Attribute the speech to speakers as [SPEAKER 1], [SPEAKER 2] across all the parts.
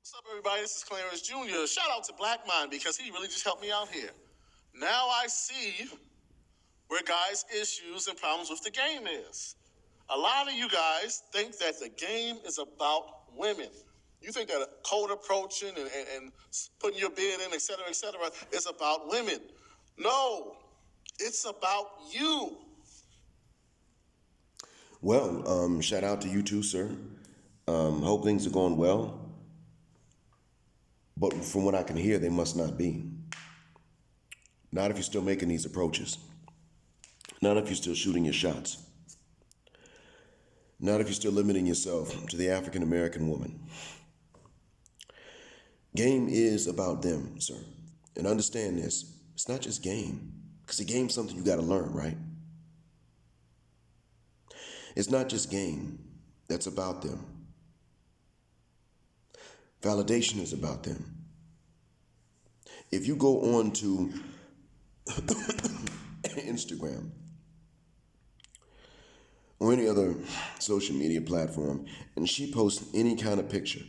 [SPEAKER 1] What's up, everybody? This is Clarence Jr. Shout out to Black Mind because he really just helped me out here. Now I see where guys' issues and problems with the game is. A lot of you guys think that the game is about women. You think that cold approaching and putting your bid in, et cetera, is about women. No, it's about you.
[SPEAKER 2] Well, shout out to you too, sir. Hope things are going well. But from what I can hear, they must not be. Not if you're still making these approaches. Not if you're still shooting your shots. Not if you're still limiting yourself to the African American woman. Game is about them, sir. And understand this, it's not just game. Because the game's something you gotta learn, right? It's not just game that's about them. Validation is about them. If you go on to Instagram or any other social media platform and she posts any kind of picture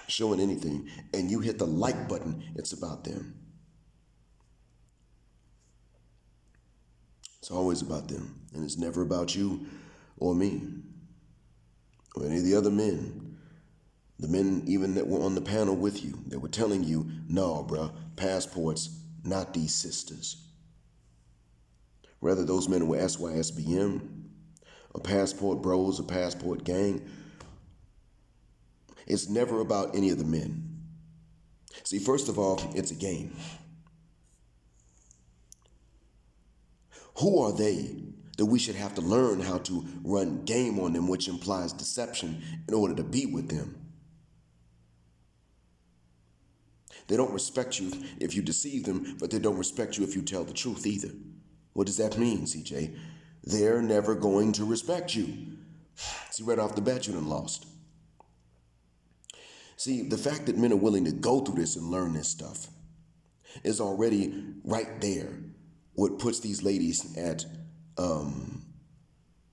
[SPEAKER 2] showing anything and you hit the like button, it's about them. It's always about them, and it's never about you or me or any of the other men. The men even that were on the panel with you, that were telling you, no, bruh, passports, not these sisters. Whether those men were SYSBM, or passport bros, or passport gang, it's never about any of the men. See, first of all, it's a game. Who are they that we should have to learn how to run game on them, which implies deception, in order to be with them? They don't respect you if you deceive them, but they don't respect you if you tell the truth either. What does that mean, CJ? They're never going to respect you. See, right off the bat, you done lost. See, the fact that men are willing to go through this and learn this stuff is already right there what puts these ladies at the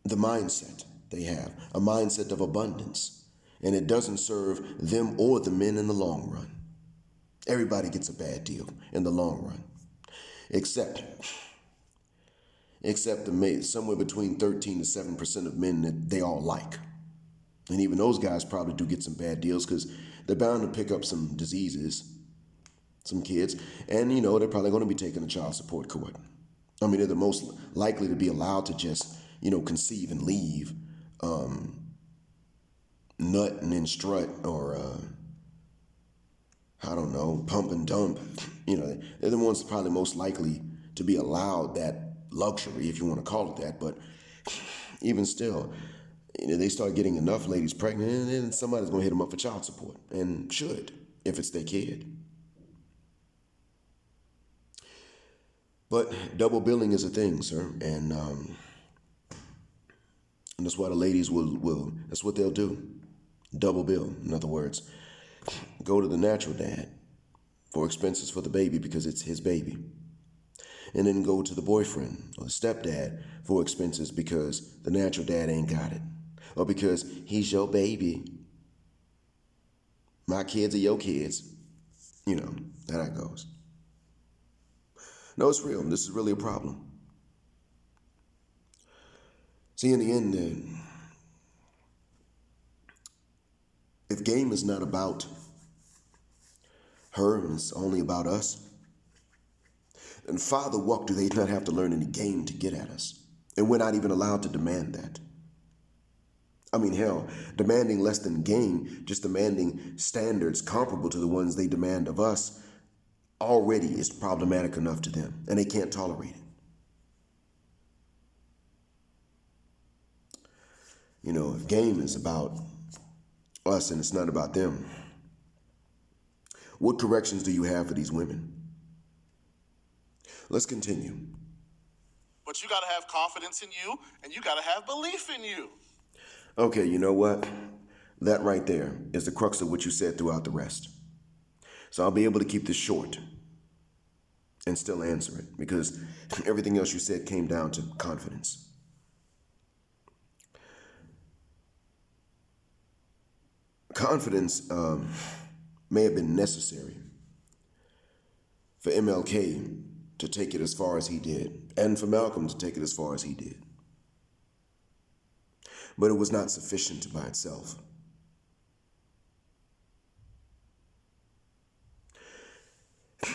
[SPEAKER 2] mindset they have, a mindset of abundance. And it doesn't serve them or the men in the long run. Everybody gets a bad deal in the long run, except somewhere between 13 to 7% of men that they all like. And even those guys probably do get some bad deals because they're bound to pick up some diseases, some kids, and they're probably going to be taking a child support court. I mean, they're the most likely to be allowed to just, conceive and leave, nut and then strut, or I don't know, pump and dump. They're the ones probably most likely to be allowed that luxury, if you want to call it that. But even still, they start getting enough ladies pregnant, and then somebody's going to hit them up for child support, and should, if it's their kid. But double billing is a thing, sir, and that's why the ladies will that's what they'll do. Double bill, in other words. Go to the natural dad for expenses for the baby because it's his baby. And then go to the boyfriend or the stepdad for expenses because the natural dad ain't got it. Or because he's your baby. My kids are your kids. That how it goes. No, it's real. This is really a problem. See, in the end, if game is not about her and it's only about us, then Father, what do they not have to learn in the game to get at us? And we're not even allowed to demand that. I mean, hell, demanding less than game, just demanding standards comparable to the ones they demand of us, already is problematic enough to them, and they can't tolerate it. If game is about us and it's not about them, what corrections do you have for these women? Let's continue.
[SPEAKER 1] But you got to have confidence in you, and you got to have belief in you.
[SPEAKER 2] Okay, you know what? That right there is the crux of what you said throughout the rest. So I'll be able to keep this short and still answer it because everything else you said came down to confidence. Confidence may have been necessary for MLK to take it as far as he did, and for Malcolm to take it as far as he did. But it was not sufficient by itself.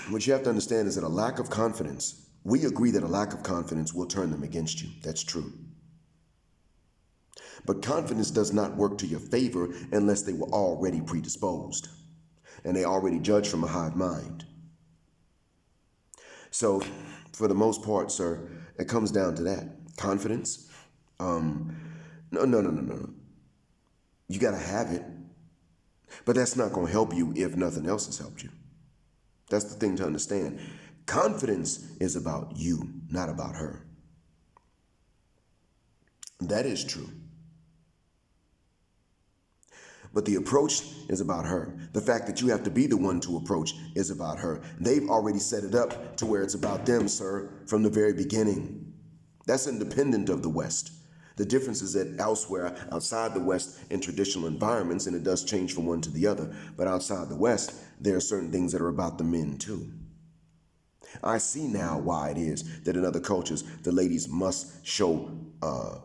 [SPEAKER 2] What you have to understand is that a lack of confidence, we agree that a lack of confidence will turn them against you. That's true. But confidence does not work to your favor unless they were already predisposed and they already judge from a hive mind. So, for the most part, sir, it comes down to that. Confidence? No. You got to have it. But that's not going to help you if nothing else has helped you. That's the thing to understand. Confidence is about you, not about her. That is true. But the approach is about her. The fact that you have to be the one to approach is about her. They've already set it up to where it's about them, sir, from the very beginning. That's independent of the West. The difference is that elsewhere, outside the West, in traditional environments, and it does change from one to the other, but outside the West, there are certain things that are about the men too. I see now why it is that in other cultures, the ladies must show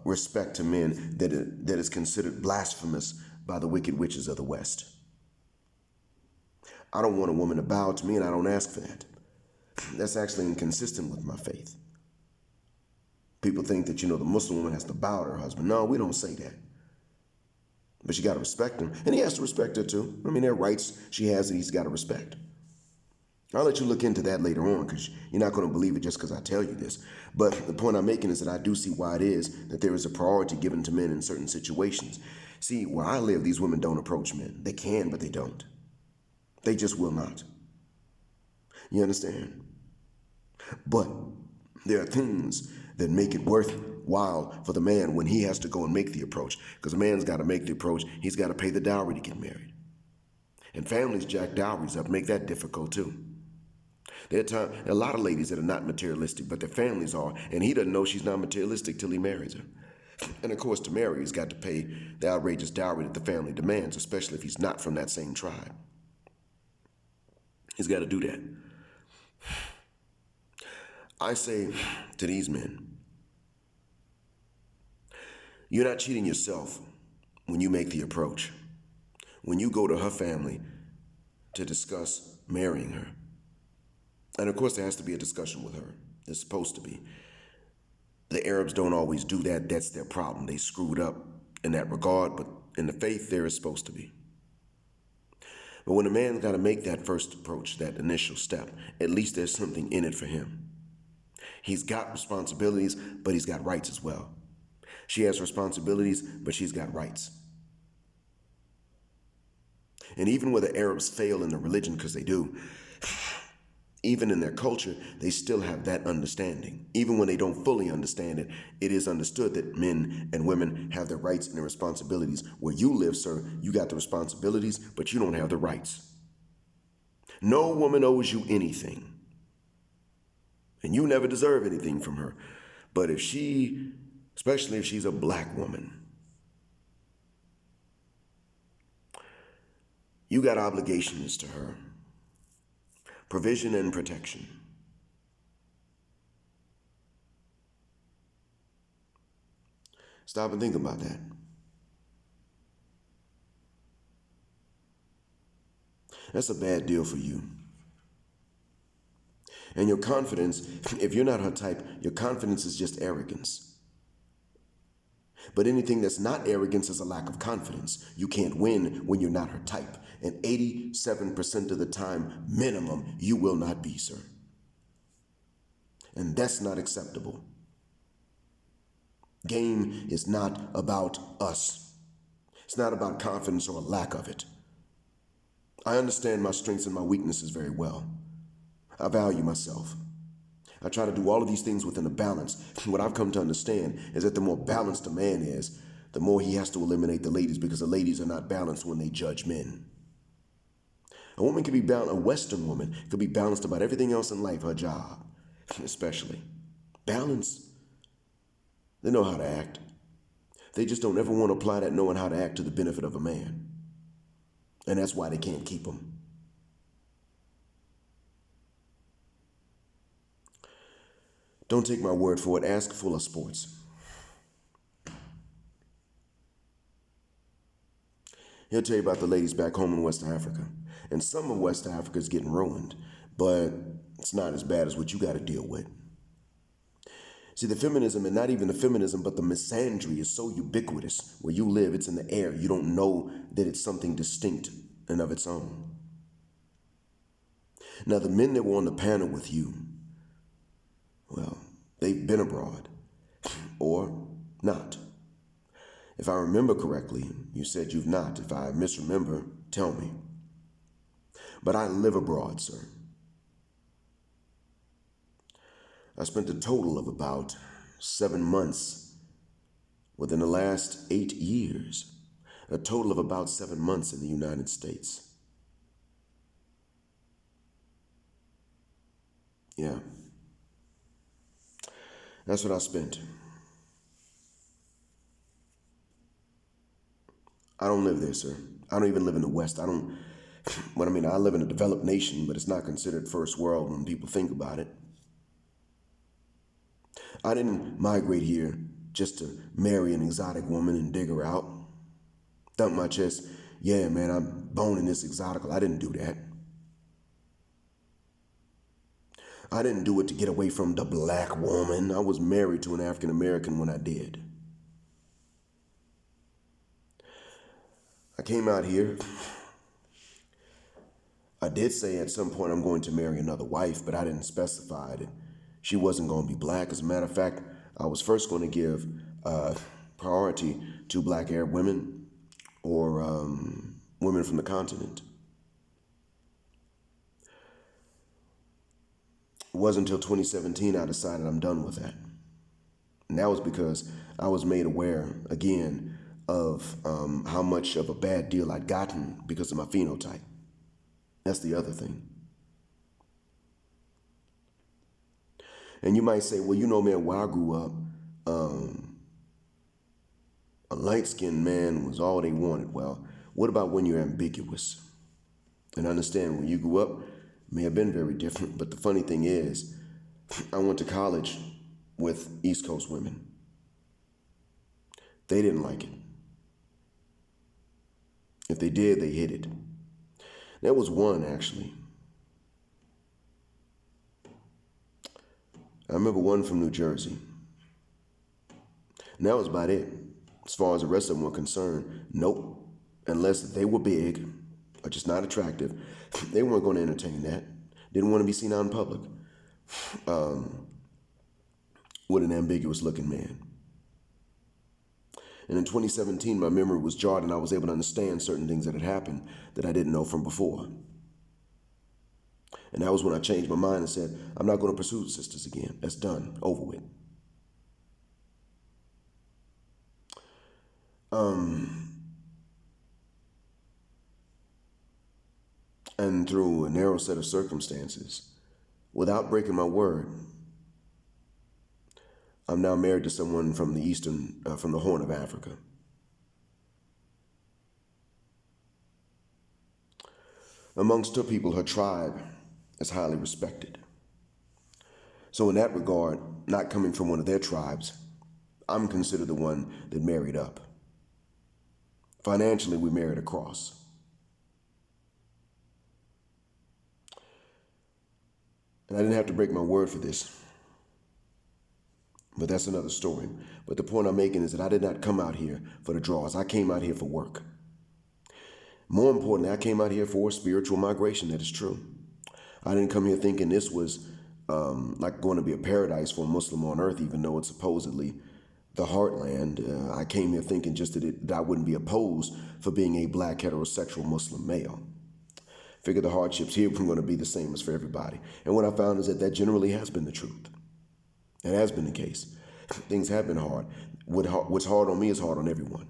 [SPEAKER 2] respect to men that is considered blasphemous by the wicked witches of the West. I don't want a woman to bow to me, and I don't ask for that. That's actually inconsistent with my faith. People think that, the Muslim woman has to bow to her husband. No, we don't say that. But you got to respect him, and he has to respect her too. I mean, there are rights she has that he's got to respect. I'll let you look into that later on, because you're not going to believe it just because I tell you this. But the point I'm making is that I do see why it is that there is a priority given to men in certain situations. See, where I live, these women don't approach men. They can, but they don't. They just will not. You understand? But there are things that make it worthwhile for the man when he has to go and make the approach. Because a man's got to make the approach. He's got to pay the dowry to get married. And families jack dowries up, make that difficult too. There are a lot of ladies that are not materialistic, but their families are, and he doesn't know she's not materialistic till he marries her. And of course, to marry, he's got to pay the outrageous dowry that the family demands, especially if he's not from that same tribe. He's got to do that. I say to these men, you're not cheating yourself when you make the approach. When you go to her family to discuss marrying her. And of course, there has to be a discussion with her. There's supposed to be. The Arabs don't always do that. That's their problem. They screwed up in that regard, but in the faith, there is supposed to be. But when a man's got to make that first approach, that initial step, at least there's something in it for him. He's got responsibilities, but he's got rights as well. She has responsibilities, but she's got rights. And even where the Arabs fail in their religion, because they do, even in their culture, they still have that understanding. Even when they don't fully understand it, it is understood that men and women have their rights and their responsibilities. Where you live, sir, you got the responsibilities, but you don't have the rights. No woman owes you anything. And you never deserve anything from her. But if she, especially if she's a black woman, you got obligations to her. Provision and protection. Stop and think about that. That's a bad deal for you. And your confidence, if you're not her type, your confidence is just arrogance. But anything that's not arrogance is a lack of confidence. You can't win when you're not her type. And 87% of the time, minimum, you will not be, sir. And that's not acceptable. Game is not about us. It's not about confidence or a lack of it. I understand my strengths and my weaknesses very well. I value myself. I try to do all of these things within a balance. What I've come to understand is that the more balanced a man is, the more he has to eliminate the ladies, because the ladies are not balanced when they judge men. A woman can be balanced, a Western woman could be balanced about everything else in life, her job, especially. Balance. They know how to act. They just don't ever want to apply that knowing how to act to the benefit of a man. And that's why they can't keep them. Don't take my word for it. Ask Fuller Sports. He'll tell you about the ladies back home in West Africa. And some of West Africa is getting ruined, but it's not as bad as what you got to deal with. See, the feminism, and not even the feminism, but the misandry is so ubiquitous. Where you live, it's in the air. You don't know that it's something distinct and of its own. Now, the men that were on the panel with you, well, they've been abroad, or not. If I remember correctly, you said you've not. If I misremember, tell me. But I live abroad, sir. I spent a total of about 7 months within the last 8 years. A total of about 7 months in the United States. Yeah. That's what I spent. I don't live there, sir. I don't even live in the West. I live in a developed nation, but it's not considered first world when people think about it. I didn't migrate here just to marry an exotic woman and dig her out. Thump my chest. Yeah, man, I'm boning this exotic. I didn't do that. I didn't do it to get away from the black woman. I was married to an African American when I did. I came out here. I did say at some point I'm going to marry another wife, but I didn't specify that she wasn't going to be black. As a matter of fact, I was first going to give priority to black Arab women or women from the continent. It wasn't until 2017 I decided I'm done with that. And that was because I was made aware, again, of how much of a bad deal I'd gotten because of my phenotype. That's the other thing. And you might say, well, you know, man, where I grew up, a light-skinned man was all they wanted. Well, what about when you're ambiguous? And understand, when you grew up, it may have been very different, but the funny thing is, I went to college with East Coast women. They didn't like it. If they did, they hid it. There was one, actually. I remember one from New Jersey. And that was about it. As far as the rest of them were concerned, nope. Unless they were big or just not attractive, they weren't going to entertain that. Didn't want to be seen out in public with an ambiguous looking man. And in 2017, my memory was jarred and I was able to understand certain things that had happened that I didn't know from before. And that was when I changed my mind and said, I'm not going to pursue sisters again. That's done, over with. And through a narrow set of circumstances, without breaking my word, I'm now married to someone from from the Horn of Africa. Amongst her people, her tribe is highly respected. So in that regard, not coming from one of their tribes, I'm considered the one that married up. Financially, we married across. And I didn't have to break my word for this. But that's another story. But the point I'm making is that I did not come out here for the draws. I came out here for work. More importantly, I came out here for spiritual migration. That is true. I didn't come here thinking this was like going to be a paradise for a Muslim on earth, even though it's supposedly the heartland. I came here thinking just that I wouldn't be opposed for being a black heterosexual Muslim male. Figured the hardships here were going to be the same as for everybody. And what I found is that generally has been the truth. It has been the case. Things have been hard. What's hard on me is hard on everyone.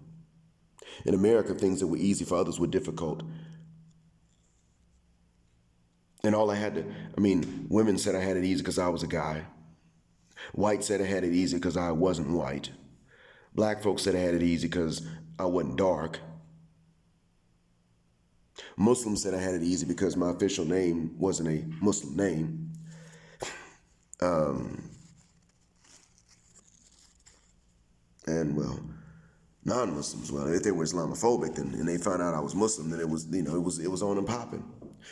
[SPEAKER 2] In America, things that were easy for others were difficult. And women said I had it easy because I was a guy. White said I had it easy because I wasn't white. Black folks said I had it easy because I wasn't dark. Muslims said I had it easy because my official name wasn't a Muslim name. And, well, non-Muslims, well, if they were Islamophobic then, and they found out I was Muslim, then it was, it was on and popping.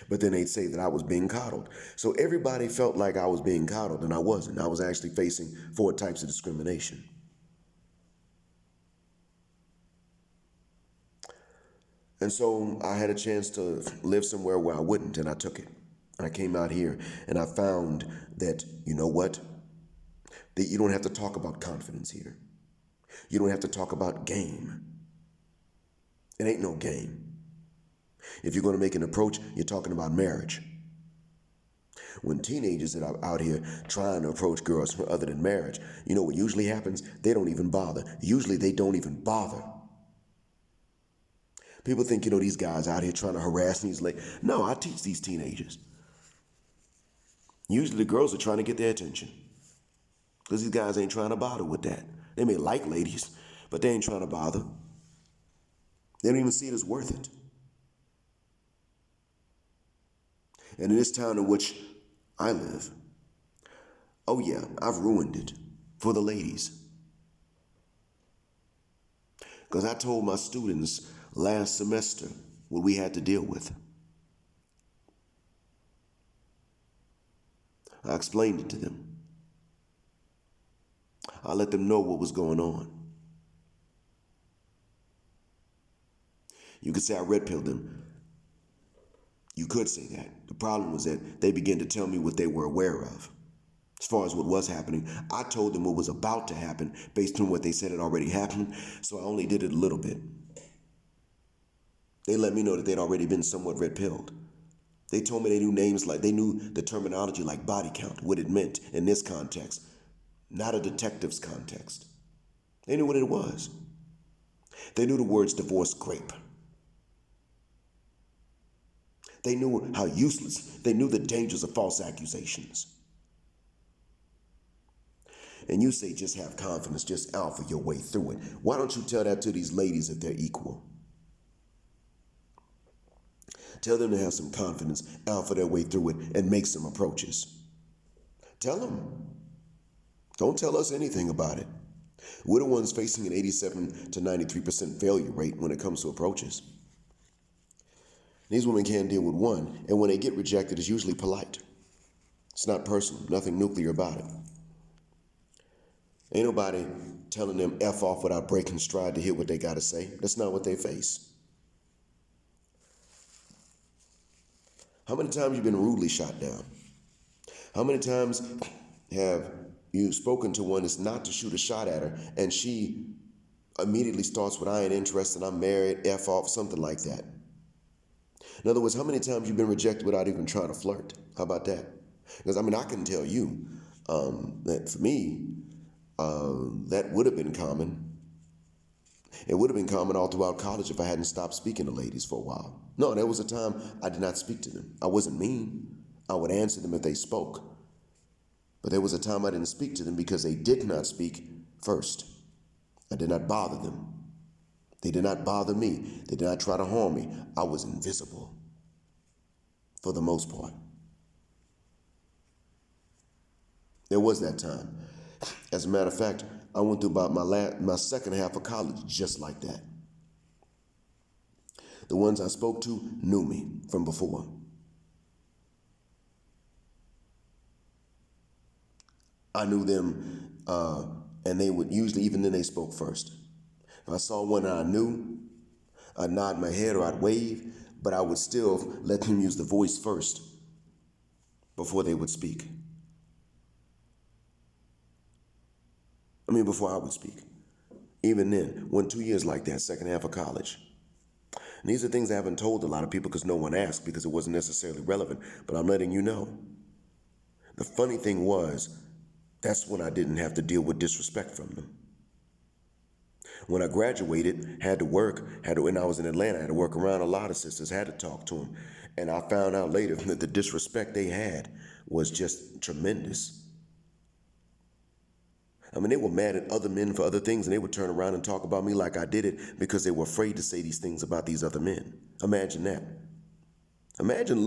[SPEAKER 2] But then they'd say that I was being coddled. So everybody felt like I was being coddled, and I wasn't. I was actually facing 4 types of discrimination. And so I had a chance to live somewhere where I wouldn't, and I took it. And I came out here, and I found that, you know what? That you don't have to talk about confidence here. You don't have to talk about game. It ain't no game. If you're going to make an approach, you're talking about marriage. When teenagers that are out here trying to approach girls other than marriage, you know what usually happens? They don't even bother. Usually they don't even bother. People think, these guys out here trying to harass these ladies. No, I teach these teenagers. Usually the girls are trying to get their attention, because these guys ain't trying to bother with that. They may like ladies, but they ain't trying to bother. They don't even see it as worth it. And in this town in which I live, oh yeah, I've ruined it for the ladies. Because I told my students last semester what we had to deal with. I explained it to them. I let them know what was going on. You could say I red-pilled them. You could say that. The problem was that they began to tell me what they were aware of. As far as what was happening, I told them what was about to happen based on what they said had already happened, so I only did it a little bit. They let me know that they'd already been somewhat red-pilled. They told me they knew names they knew the terminology like body count, what it meant in this context, not a detective's context. They knew what it was. They knew the words divorce grape. They knew how useless, they knew the dangers of false accusations. And you say just have confidence, just alpha your way through it. Why don't you tell that to these ladies if they're equal? Tell them to have some confidence, alpha their way through it, and make some approaches. Tell them. Don't tell us anything about it. We're the ones facing an 87 to 93% failure rate when it comes to approaches. These women can't deal with one, and when they get rejected, it's usually polite. It's not personal, nothing nuclear about it. Ain't nobody telling them F off without breaking stride to hear what they got to say. That's not what they face. How many times have you been rudely shot down? How many times have you spoken to one that's not to shoot a shot at her, and she immediately starts with, I ain't interested, I'm married, F off, something like that? In other words, how many times you've been rejected without even trying to flirt? How about that? Because, I can tell you that for me, that would have been common. It would have been common all throughout college if I hadn't stopped speaking to ladies for a while. No, there was a time I did not speak to them. I wasn't mean. I would answer them if they spoke. But there was a time I didn't speak to them because they did not speak first. I did not bother them. They did not bother me. They did not try to harm me. I was invisible for the most part. There was that time. As a matter of fact, I went through about my second half of college just like that. The ones I spoke to knew me from before. I knew them, and they would usually, even then, they spoke first. If I saw one I knew, I'd nod my head or I'd wave, but I would still let them use the voice first before they would speak. Before I would speak. Even then, went 2 years like that, second half of college. And these are things I haven't told a lot of people because no one asked, because it wasn't necessarily relevant, but I'm letting you know. The funny thing was, that's when I didn't have to deal with disrespect from them. When I graduated, had to work, when I was in Atlanta, I had to work around a lot of sisters, had to talk to them. And I found out later that the disrespect they had was just tremendous. They were mad at other men for other things, and they would turn around and talk about me like I did it because they were afraid to say these things about these other men. Imagine that. Imagine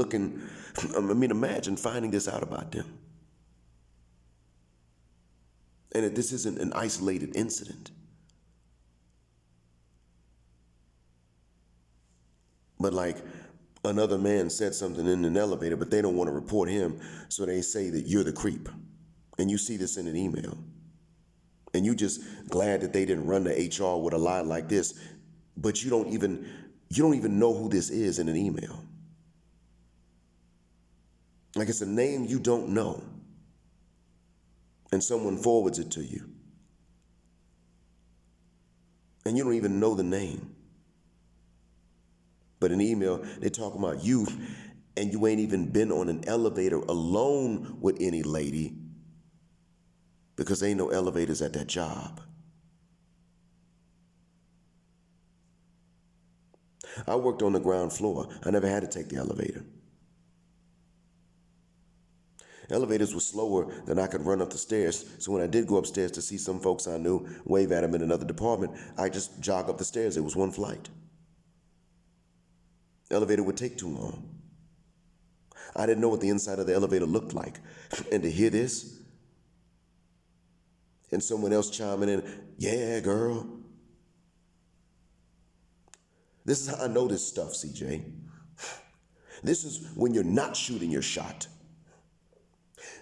[SPEAKER 2] finding this out about them. And that this isn't an isolated incident. But like another man said something in an elevator, but they don't want to report him, so they say that you're the creep. And you see this in an email. And you just glad that they didn't run to HR with a lie like this, but you don't even know who this is in an email. Like it's a name you don't know. And someone forwards it to you. And you don't even know the name. But in email, they talk about you, and you ain't even been on an elevator alone with any lady because ain't no elevators at that job. I worked on the ground floor. I never had to take the elevator. Elevators were slower than I could run up the stairs, so when I did go upstairs to see some folks I knew, wave at them in another department, I just jog up the stairs. It was one flight. Elevator would take too long. I didn't know what the inside of the elevator looked like. And to hear this, and someone else chiming in, yeah, girl. This is how I know this stuff, CJ. This is when you're not shooting your shot.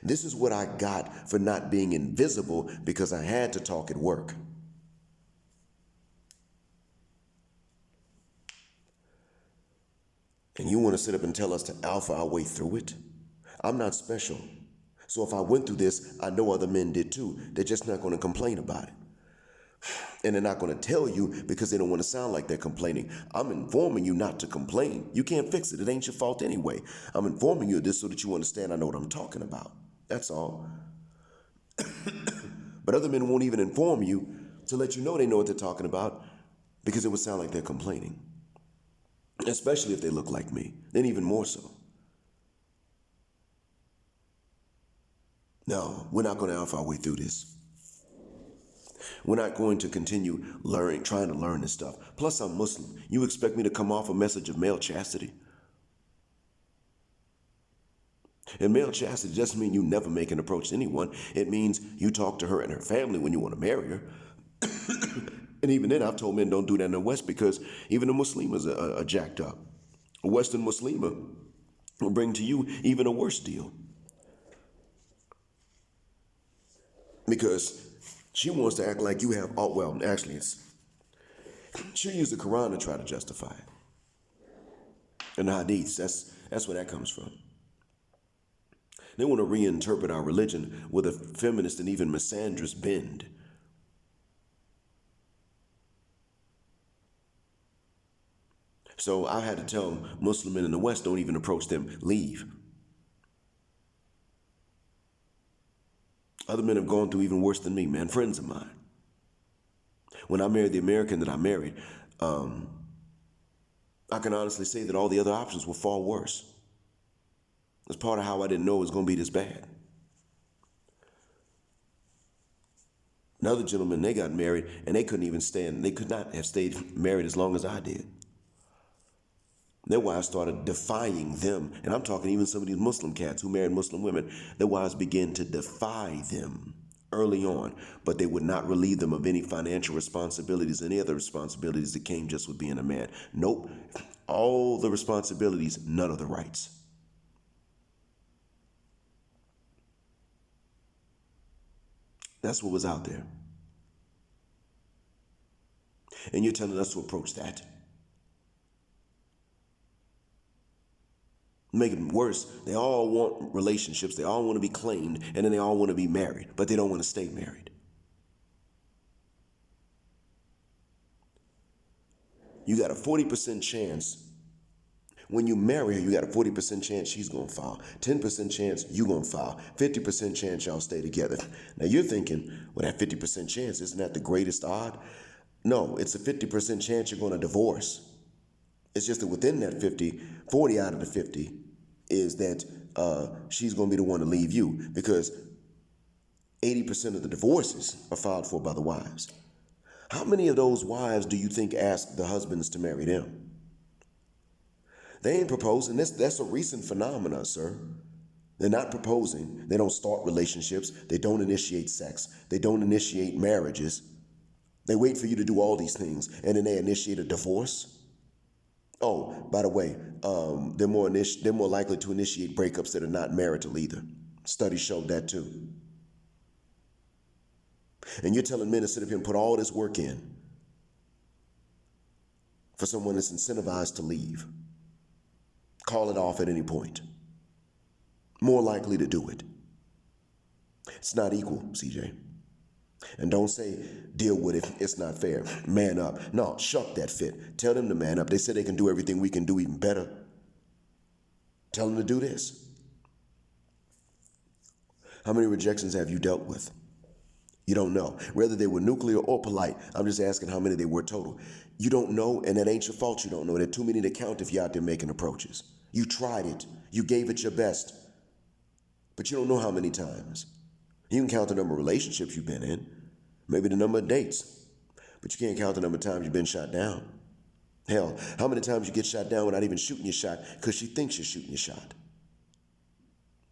[SPEAKER 2] This is what I got for not being invisible because I had to talk at work. And you want to sit up and tell us to alpha our way through it? I'm not special. So if I went through this, I know other men did too. They're just not going to complain about it. And they're not going to tell you because they don't want to sound like they're complaining. I'm informing you not to complain. You can't fix it. It ain't your fault anyway. I'm informing you of this so that you understand I know what I'm talking about. That's all. But other men won't even inform you to let you know they know what they're talking about because it would sound like they're complaining. Especially if they look like me, then even more so. No, we're not going to alpha our way through this. We're not going to continue trying to learn this stuff. Plus, I'm Muslim. You expect me to come off a message of male chastity? And male chastity doesn't mean you never make an approach to anyone. It means you talk to her and her family when you want to marry her. And even then, I've told men don't do that in the West because even the Muslimas are jacked up. A Western Muslima will bring to you even a worse deal. Because she wants to act like you have all, well, actually, she'll use the Quran to try to justify it. And the Hadiths, that's where that comes from. They want to reinterpret our religion with a feminist and even misandrous bend. So I had to tell Muslim men in the West, don't even approach them, leave. Other men have gone through even worse than me, man, friends of mine. When I married the American that I married, I can honestly say that all the other options were far worse. That's part of how I didn't know it was going to be this bad. Another gentleman, they got married and they couldn't even stand, they could not have stayed married as long as I did. Their wives started defying them. And I'm talking even some of these Muslim cats who married Muslim women. Their wives began to defy them early on, but they would not relieve them of any financial responsibilities, any other responsibilities that came just with being a man. Nope. All the responsibilities, none of the rights. That's what was out there. And you're telling us to approach that. Make it worse, they all want relationships, they all want to be claimed, and then they all want to be married, but they don't want to stay married. You got a 40% chance. When you marry her, you got a 40% chance she's going to file, 10% chance you going to file, 50% chance y'all stay together. Now you're thinking, well, that 50% chance, isn't that the greatest odd? No, it's a 50% chance you're going to divorce. It's just that within that 50, 40 out of the 50 is that she's going to be the one to leave you because 80% of the divorces are filed for by the wives. How many of those wives do you think ask the husbands to marry them? They ain't proposing. That's a recent phenomenon, sir. They're not proposing. They don't start relationships. They don't initiate sex. They don't initiate marriages. They wait for you to do all these things, and then they initiate a divorce. Oh, by the way, they're more likely to initiate breakups that are not marital either. Studies showed that too. And you're telling men to sit up here and put all this work in for someone that's incentivized to leave. Call it off at any point. More likely to do it. It's not equal, CJ. And don't say, deal with it, it's not fair. Man up. No, shuck that fit. Tell them to man up. They said they can do everything we can do even better. Tell them to do this. How many rejections have you dealt with? You don't know. Whether they were nuclear or polite, I'm just asking how many they were total. You don't know, and that ain't your fault you don't know. There are too many to count if you're out there making approaches. You tried it. You gave it your best. But you don't know how many times. You can count the number of relationships you've been in, maybe the number of dates, but you can't count the number of times you've been shot down. Hell, how many times you get shot down without even shooting your shot because she thinks you're shooting your shot?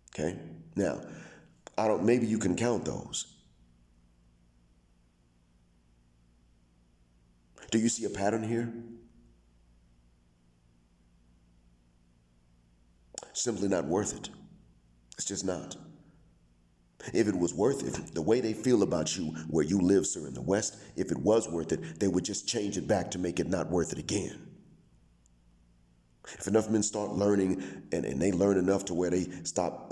[SPEAKER 2] Okay? Now, maybe you can count those. Do you see a pattern here? Simply not worth it. It's just not. If it was worth it, the way they feel about you where you live, sir, in the West, if it was worth it, they would just change it back to make it not worth it again. If enough men start learning and they learn enough to where they stop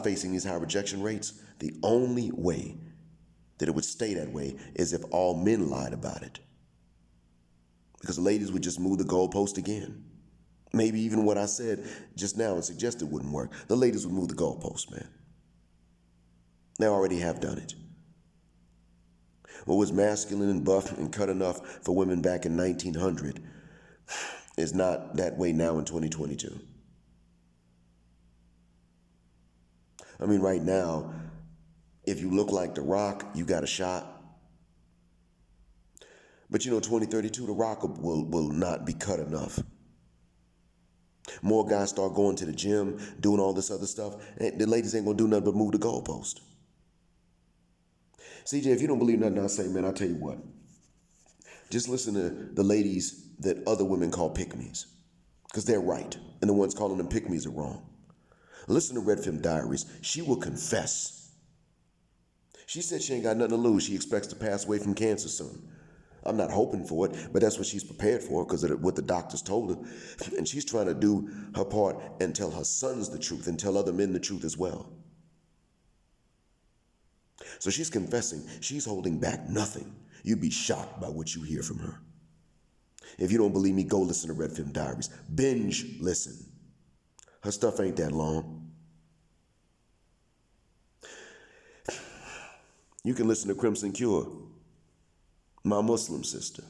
[SPEAKER 2] facing these high rejection rates, the only way that it would stay that way is if all men lied about it. Because ladies would just move the goalpost again. Maybe even what I said just now and suggested wouldn't work. The ladies would move the goalpost, man. They already have done it. What was masculine and buff and cut enough for women back in 1900 is not that way now in 2022. I mean, right now, if you look like The Rock, you got a shot. But 2032, The Rock will not be cut enough. More guys start going to the gym, doing all this other stuff, and the ladies ain't gonna do nothing but move the goalpost. CJ, if you don't believe nothing I say, man, I'll tell you what. Just listen to the ladies that other women call pick-me's, because they're right, and the ones calling them pick-me's are wrong. Listen to Red Film Diaries. She will confess. She said she ain't got nothing to lose. She expects to pass away from cancer soon. I'm not hoping for it, but that's what she's prepared for because of what the doctors told her. And she's trying to do her part and tell her sons the truth and tell other men the truth as well. So she's confessing. She's holding back nothing. You'd be shocked by what you hear from her. If you don't believe me, go listen to Red Film Diaries. Binge listen. Her stuff ain't that long. You can listen to Crimson Cure, my Muslim sister.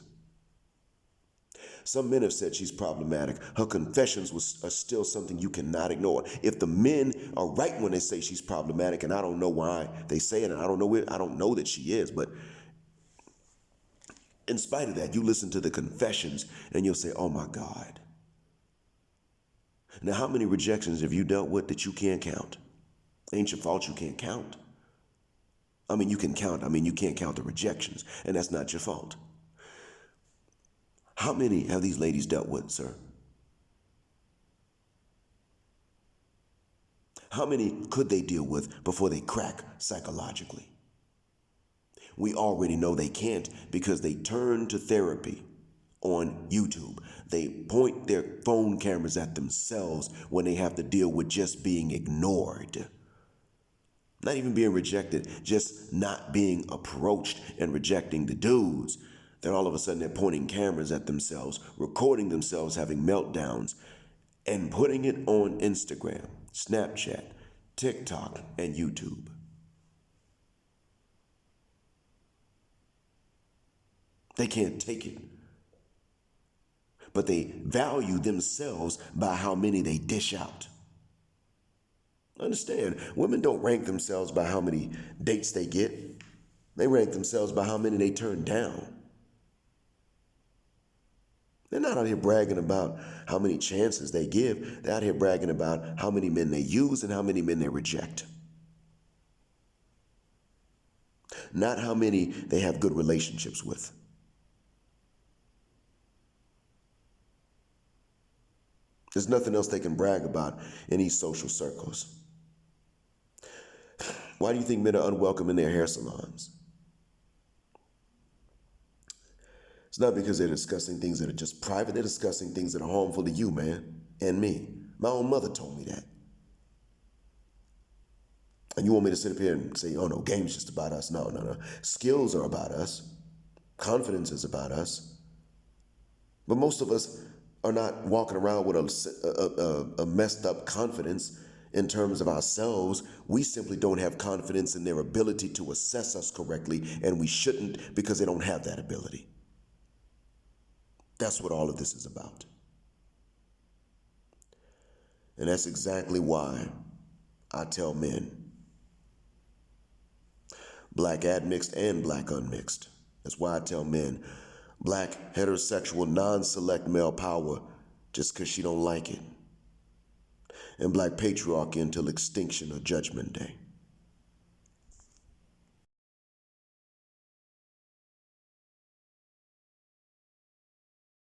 [SPEAKER 2] Some men have said she's problematic. Her confessions are still something you cannot ignore. If the men are right when they say she's problematic, and I don't know why they say it, and I don't know that she is, but in spite of that, you listen to the confessions and you'll say, oh my God. Now, how many rejections have you dealt with that you can't count? Ain't your fault you can't count. I mean, you can count. I mean, you can't count the rejections, and that's not your fault. How many have these ladies dealt with, sir? How many could they deal with before they crack psychologically? We already know they can't because they turn to therapy on YouTube. They point their phone cameras at themselves when they have to deal with just being ignored. Not even being rejected, just not being approached and rejecting the dudes. Then all of a sudden they're pointing cameras at themselves, recording themselves having meltdowns, and putting it on Instagram, Snapchat, TikTok, and YouTube. They can't take it. But they value themselves by how many they dish out. Understand, women don't rank themselves by how many dates they get. They rank themselves by how many they turn down. They're not out here bragging about how many chances they give. They're out here bragging about how many men they use and how many men they reject. Not how many they have good relationships with. There's nothing else they can brag about in these social circles. Why do you think men are unwelcome in their hair salons? It's not because they're discussing things that are just private. They're discussing things that are harmful to you, man, and me. My own mother told me that. And you want me to sit up here and say, oh no, game's just about us. No, no, no. Skills are about us. Confidence is about us. But most of us are not walking around with a messed up confidence in terms of ourselves. We simply don't have confidence in their ability to assess us correctly, and we shouldn't because they don't have that ability. That's what all of this is about. And that's exactly why I tell men, black admixed and black unmixed. That's why I tell men, black heterosexual non-select male power just because she don't like it. And black patriarchy until extinction or judgment day.